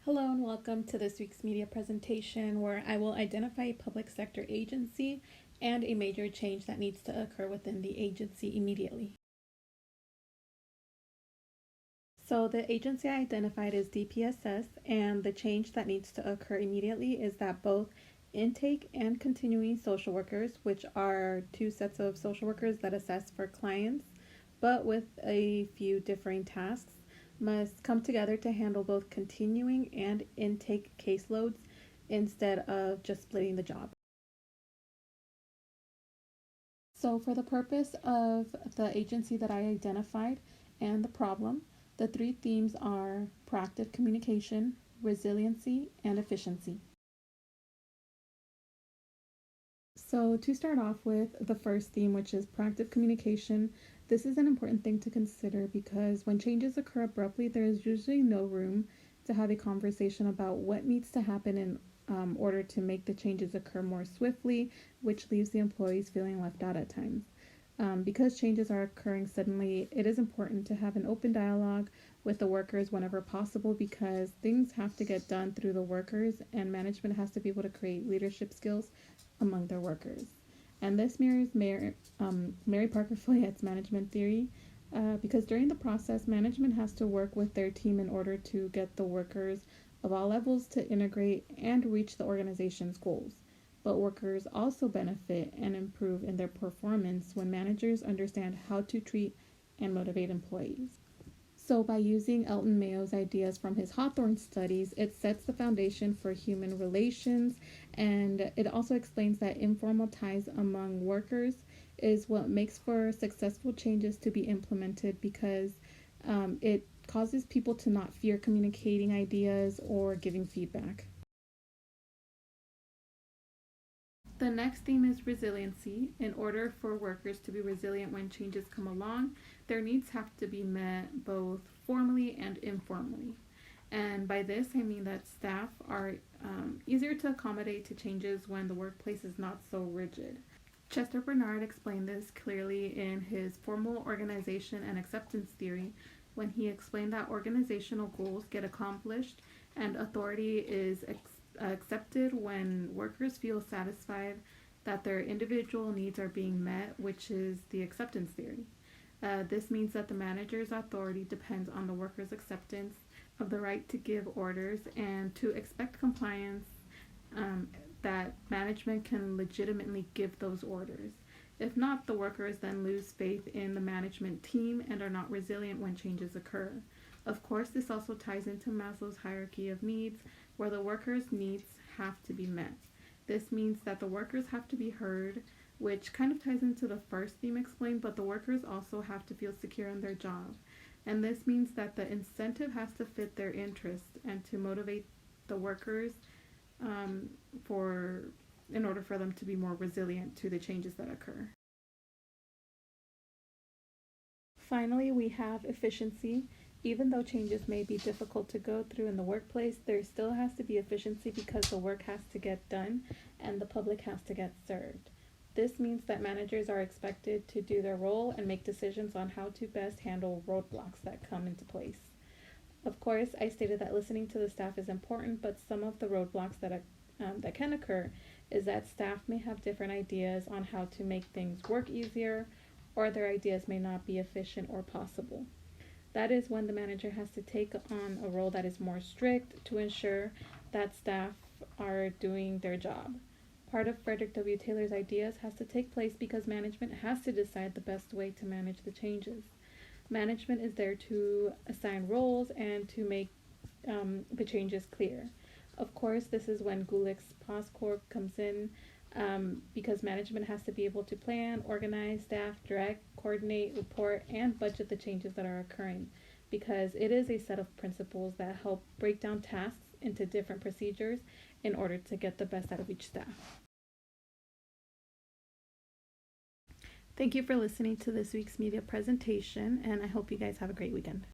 Hello and welcome to this week's media presentation where I will identify a public sector agency and a major change that needs to occur within the agency immediately. So the agency I identified is DPSS, and the change that needs to occur immediately is that both intake and continuing social workers, which are two sets of social workers that assess for clients, but with a few differing tasks, must come together to handle both continuing and intake caseloads instead of just splitting the job. So, for the purpose of the agency that I identified and the problem, the three themes are proactive communication, resiliency, and efficiency. So, to start off with the first theme, which is proactive communication, this is an important thing to consider because when changes occur abruptly, there is usually no room to have a conversation about what needs to happen in order to make the changes occur more swiftly, which leaves the employees feeling left out at times. Because changes are occurring suddenly, it is important to have an open dialogue with the workers whenever possible because things have to get done through the workers and management has to be able to create leadership skills among their workers. And this mirrors Mary Parker Foyet's management theory because during the process, management has to work with their team in order to get the workers of all levels to integrate and reach the organization's goals. But workers also benefit and improve in their performance when managers understand how to treat and motivate employees. So, by using Elton Mayo's ideas from his Hawthorne studies, it sets the foundation for human relations, and it also explains that informal ties among workers is what makes for successful changes to be implemented because it causes people to not fear communicating ideas or giving feedback. The next theme is resiliency. In order for workers to be resilient when changes come along, their needs have to be met both formally and informally. And by this, I mean that staff are easier to accommodate to changes when the workplace is not so rigid. Chester Bernard explained this clearly in his formal organization and acceptance theory when he explained that organizational goals get accomplished and authority is accepted when workers feel satisfied that their individual needs are being met, which is the acceptance theory. This means that the manager's authority depends on the worker's acceptance of the right to give orders and to expect compliance, that management can legitimately give those orders. If not, the workers then lose faith in the management team and are not resilient when changes occur. Of course, this also ties into Maslow's hierarchy of needs, where the workers' needs have to be met. This means that the workers have to be heard, which kind of ties into the first theme explained, but the workers also have to feel secure in their job. And this means that the incentive has to fit their interest and to motivate the workers for in order for them to be more resilient to the changes that occur. Finally, we have efficiency. Even though changes may be difficult to go through in the workplace, there still has to be efficiency because the work has to get done and the public has to get served. This means that managers are expected to do their role and make decisions on how to best handle roadblocks that come into place. Of course, I stated that listening to the staff is important, but some of the roadblocks that can occur is that staff may have different ideas on how to make things work easier, or their ideas may not be efficient or possible. That is when the manager has to take on a role that is more strict to ensure that staff are doing their job. Part of Frederick W. Taylor's ideas has to take place because management has to decide the best way to manage the changes. Management is there to assign roles and to make the changes clear. Of course, this is when Gulick's POSCORP comes in because management has to be able to plan, organize, staff, direct, coordinate, report, and budget the changes that are occurring because it is a set of principles that help break down tasks into different procedures in order to get the best out of each staff. Thank you for listening to this week's media presentation, and I hope you guys have a great weekend.